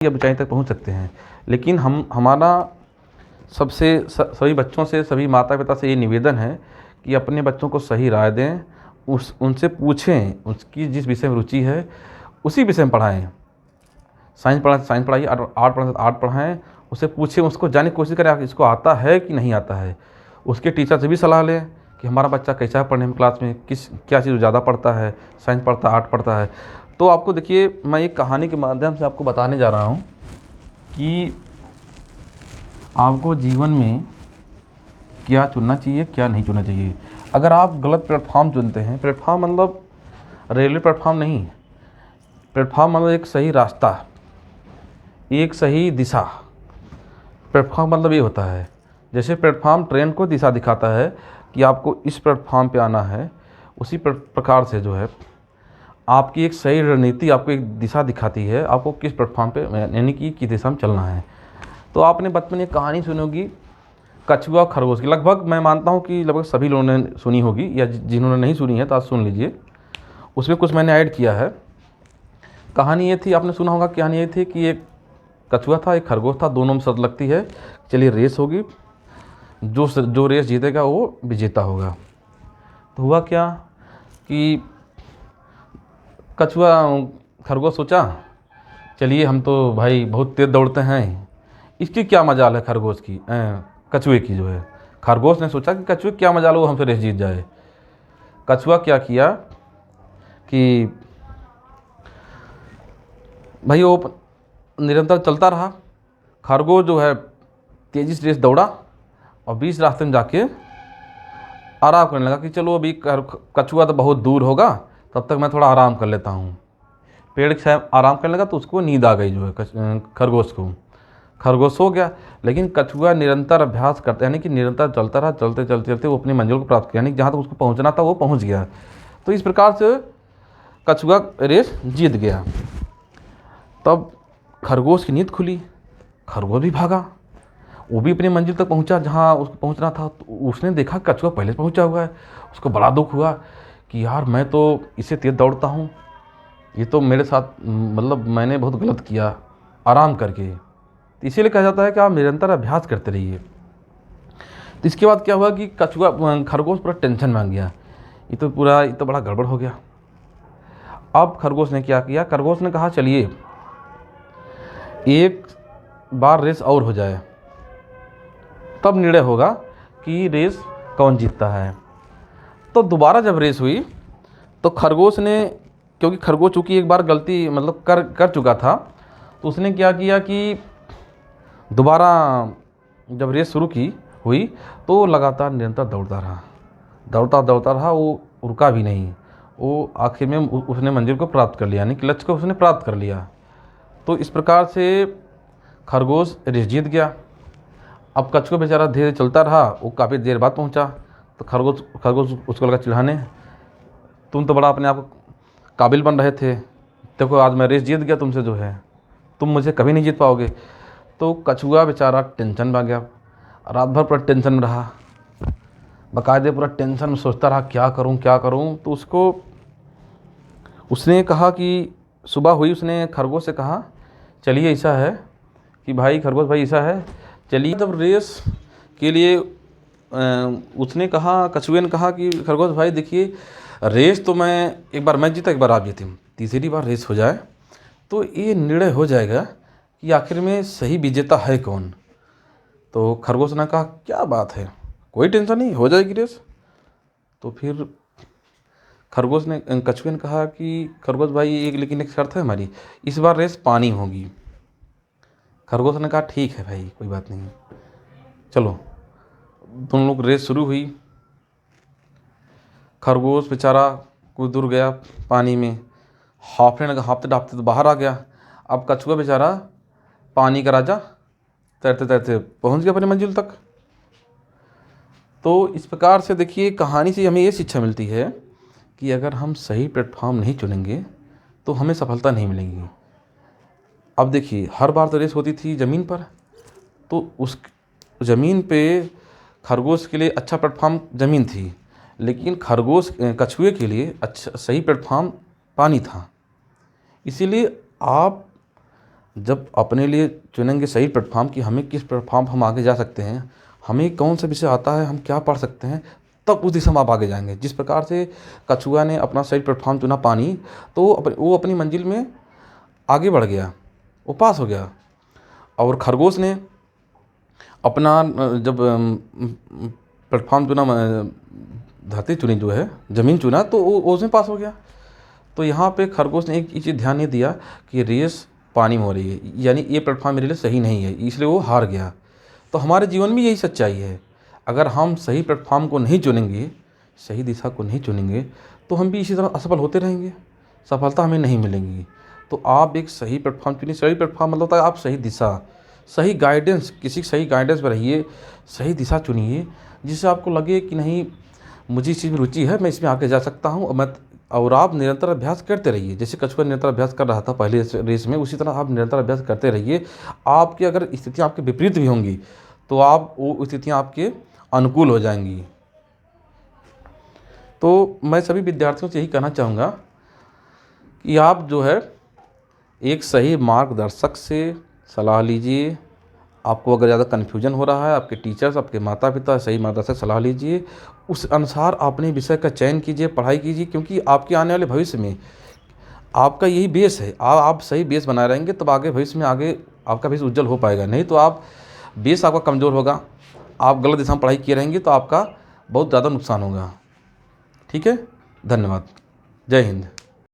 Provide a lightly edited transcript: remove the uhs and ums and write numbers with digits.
या ऊंचाई तक पहुंच सकते हैं। लेकिन हमारा सभी बच्चों से, सभी माता पिता से ये निवेदन है कि अपने बच्चों को सही राय दें, उनसे पूछें, उसकी जिस विषय में रुचि है उसी विषय में पढ़ाएं। साइंस पढ़ा साइंस पढ़ाइए, आर्ट पढ़ा आर्ट पढ़ाएं, उससे पूछें, उसको जानने की कोशिश करें आप इसको आता है कि नहीं आता है। उसके टीचर से भी सलाह लें कि हमारा बच्चा कैसा है पढ़ने में, क्लास में क्या चीज़ ज़्यादा पढ़ता है, साइंस पढ़ता है, आर्ट पढ़ता है। तो आपको देखिए, मैं एक कहानी के माध्यम से आपको बताने जा रहा हूँ कि आपको जीवन में क्या चुनना चाहिए, क्या नहीं चुनना चाहिए। अगर आप गलत प्लेटफॉर्म चुनते हैं, प्लेटफॉर्म मतलब रेलवे प्लेटफॉर्म नहीं, प्लेटफॉर्म मतलब एक सही रास्ता, एक सही दिशा। प्लेटफॉर्म मतलब ये होता है, जैसे प्लेटफॉर्म ट्रेन को दिशा दिखाता है कि आपको इस प्लेटफॉर्म पे आना है, उसी प्रकार से जो है आपकी एक सही रणनीति आपको एक दिशा दिखाती है, आपको किस प्लेटफॉर्म पे यानी कि किस दिशा में चलना है। तो आपने बचपन में एक कहानी सुनी होगी कछुआ खरगोश की, लगभग मैं मानता हूँ कि लगभग सभी लोगों ने सुनी होगी, या जिन्होंने नहीं सुनी है तो आज सुन लीजिए। उसमें कुछ मैंने ऐड किया है। कहानी ये थी, आपने सुना होगा, कहानी ये थी कि एक कछुआ था, एक खरगोश था, दोनों में शर्त लगती है, चलिए रेस होगी, जो रेस जीतेगा वो विजेता होगा। तो हुआ क्या कि कछुआ खरगोश सोचा, चलिए हम तो भाई बहुत तेज़ दौड़ते हैं, इसकी क्या मजाल है खरगोश की, कछुए की जो है। खरगोश ने सोचा कि कछुए क्या मजाल वो हमसे रेस जीत जाए। कछुआ क्या किया कि भाई वो निरंतर चलता रहा। खरगोश जो है तेज़ी से रेस दौड़ा और बीच रास्ते में जाके आराम करने लगा कि चलो अभी कछुआ तो बहुत दूर होगा, तब तक मैं थोड़ा आराम कर लेता हूँ। पेड़ के साथ आराम करने लगा तो उसको नींद आ गई जो है खरगोश को। खरगोश सो गया, लेकिन कछुआ निरंतर अभ्यास करते, यानी कि निरंतर चलता रहा, चलते चलते चलते वो अपनी मंजिल को प्राप्त किया, यानी कि जहाँ तक उसको पहुँचना था वो पहुँच गया। तो इस प्रकार से कछुआ रेस जीत गया। तब खरगोश की नींद खुली, खरगोश भी भागा, वो भी अपनी मंजिल तक पहुंचा जहां उसको पहुंचना था। तो उसने देखा कछुआ पहले से पहुंचा हुआ है। उसको बड़ा दुख हुआ कि यार मैं तो इससे तेज दौड़ता हूँ, ये तो मेरे साथ मतलब मैंने बहुत गलत किया आराम करके। तो इसीलिए कहा जाता है कि आप निरंतर अभ्यास करते रहिए। तो इसके बाद क्या हुआ कि खरगोश पूरा टेंशन में आ गया, ये तो बड़ा गड़बड़ हो गया। अब खरगोश ने क्या किया, खरगोश ने कहा चलिए एक बार रेस और हो जाए, तब निर्णय होगा कि रेस कौन जीतता है। तो दोबारा जब रेस हुई तो खरगोश ने, क्योंकि खरगोश चूँकि एक बार गलती मतलब कर चुका था, तो उसने क्या किया कि दोबारा जब रेस शुरू हुई तो लगातार निरंतर दौड़ता रहा, वो रुका भी नहीं। वो आखिर में उसने मंजिल को प्राप्त कर लिया, यानी कि लक्ष्य को उसने प्राप्त कर लिया। तो इस प्रकार से खरगोश रेस जीत गया। अब कछुआ बेचारा धीरे चलता रहा, वो काफ़ी देर बाद पहुंचा। तो खरगोश उसको लगा चिढ़ाने, तुम तो बड़ा अपने आप को काबिल बन रहे थे, देखो आज मैं रेस जीत गया तुमसे, जो है तुम मुझे कभी नहीं जीत पाओगे। तो कछुआ बेचारा टेंशन में आ गया, रात भर पूरा टेंशन में रहा, बाकायदे पूरा टेंशन में सोचता रहा क्या करूं। तो उसने कहा कि सुबह हुई, उसने खरगोश से कहा चलिए ऐसा है कि भाई खरगोश भाई ऐसा है, चलिए जब रेस के लिए उसने कहा, कछुए ने कहा कि खरगोश भाई देखिए, रेस तो एक बार मैं जीता, एक बार आप जीते, तीसरी बार रेस हो जाए तो ये निर्णय हो जाएगा कि आखिर में सही विजेता है कौन। तो खरगोश ने कहा क्या बात है, कोई टेंशन नहीं, हो जाएगी रेस। तो फिर कछुए ने कहा कि खरगोश भाई लेकिन एक शर्त है हमारी, इस बार रेस पानी होगी। खरगोश ने कहा ठीक है भाई, कोई बात नहीं, चलो। दोनों लोग रेस शुरू हुई। खरगोश बेचारा कुछ दूर गया पानी में, हाँफते डाँपते तो बाहर आ गया। अब कछुआ बेचारा पानी का राजा तैरते तैरते पहुंच गया अपनी मंजिल तक। तो इस प्रकार से देखिए, कहानी से हमें ये शिक्षा मिलती है कि अगर हम सही प्लेटफॉर्म नहीं चुनेंगे तो हमें सफलता नहीं मिलेगी। अब देखिए, हर बार तो रेस होती थी ज़मीन पर, तो उस ज़मीन पे खरगोश के लिए अच्छा प्लेटफॉर्म ज़मीन थी, लेकिन कछुए के लिए अच्छा सही प्लेटफॉर्म पानी था। इसीलिए आप जब अपने लिए चुनेंगे सही प्लेटफॉर्म कि हमें किस प्लेटफॉर्म हम आगे जा सकते हैं, हमें कौन सा विषय आता है, हम क्या पढ़ सकते हैं, तब उस दिशा में आप आगे जाएंगे। जिस प्रकार से कछुआ ने अपना सही प्लेटफॉर्म चुना पानी, तो वो अपनी मंजिल में आगे बढ़ गया, वो पास हो गया। और खरगोश ने अपना जब प्लेटफॉर्म चुना, धरती चुनी, जो है ज़मीन चुना, तो वो उसमें पास हो गया। तो यहाँ पे खरगोश ने एक चीज़ ध्यान नहीं दिया कि रेस पानी में हो रही है, यानी ये प्लेटफॉर्म मेरे लिए सही नहीं है, इसलिए वो हार गया। तो हमारे जीवन में यही सच्चाई है, अगर हम सही प्लेटफॉर्म को नहीं चुनेंगे, सही दिशा को नहीं चुनेंगे, तो हम भी इसी तरह असफल होते रहेंगे, सफलता हमें नहीं मिलेंगी। तो आप एक सही प्लेटफॉर्म चुनिए। सही प्लेटफॉर्म मतलब होता है आप सही दिशा, सही गाइडेंस, किसी सही गाइडेंस पर रहिए, सही दिशा चुनिए, जिससे आपको लगे कि नहीं, मुझे इस चीज़ में रुचि है, मैं इसमें आगे जा सकता हूँ। और आप निरंतर अभ्यास करते रहिए, जैसे कछुआ निरंतर अभ्यास कर रहा था पहले रेस में, उसी तरह आप निरंतर अभ्यास करते रहिए। आपकी अगर स्थितियाँ आपके विपरीत भी होंगी, तो आप वो स्थितियाँ आपके अनुकूल हो जाएंगी। तो मैं सभी विद्यार्थियों से यही कहना चाहूँगा कि आप जो है एक सही मार्गदर्शक से सलाह लीजिए। आपको अगर ज़्यादा कन्फ्यूजन हो रहा है, आपके टीचर्स, आपके माता पिता, सही मार्गदर्शक सलाह लीजिए, उस अनुसार अपने विषय का चयन कीजिए, पढ़ाई कीजिए, क्योंकि आपके आने वाले भविष्य में आपका यही बेस है। आप सही बेस बनाए रहेंगे, तब आगे भविष्य में आगे आपका भविष्य उज्जवल हो पाएगा। नहीं तो आप बेस आपका कमज़ोर होगा, आप गलत दिशा में पढ़ाई किए रहेंगे, तो आपका बहुत ज़्यादा नुकसान होगा। ठीक है, धन्यवाद, जय हिंद।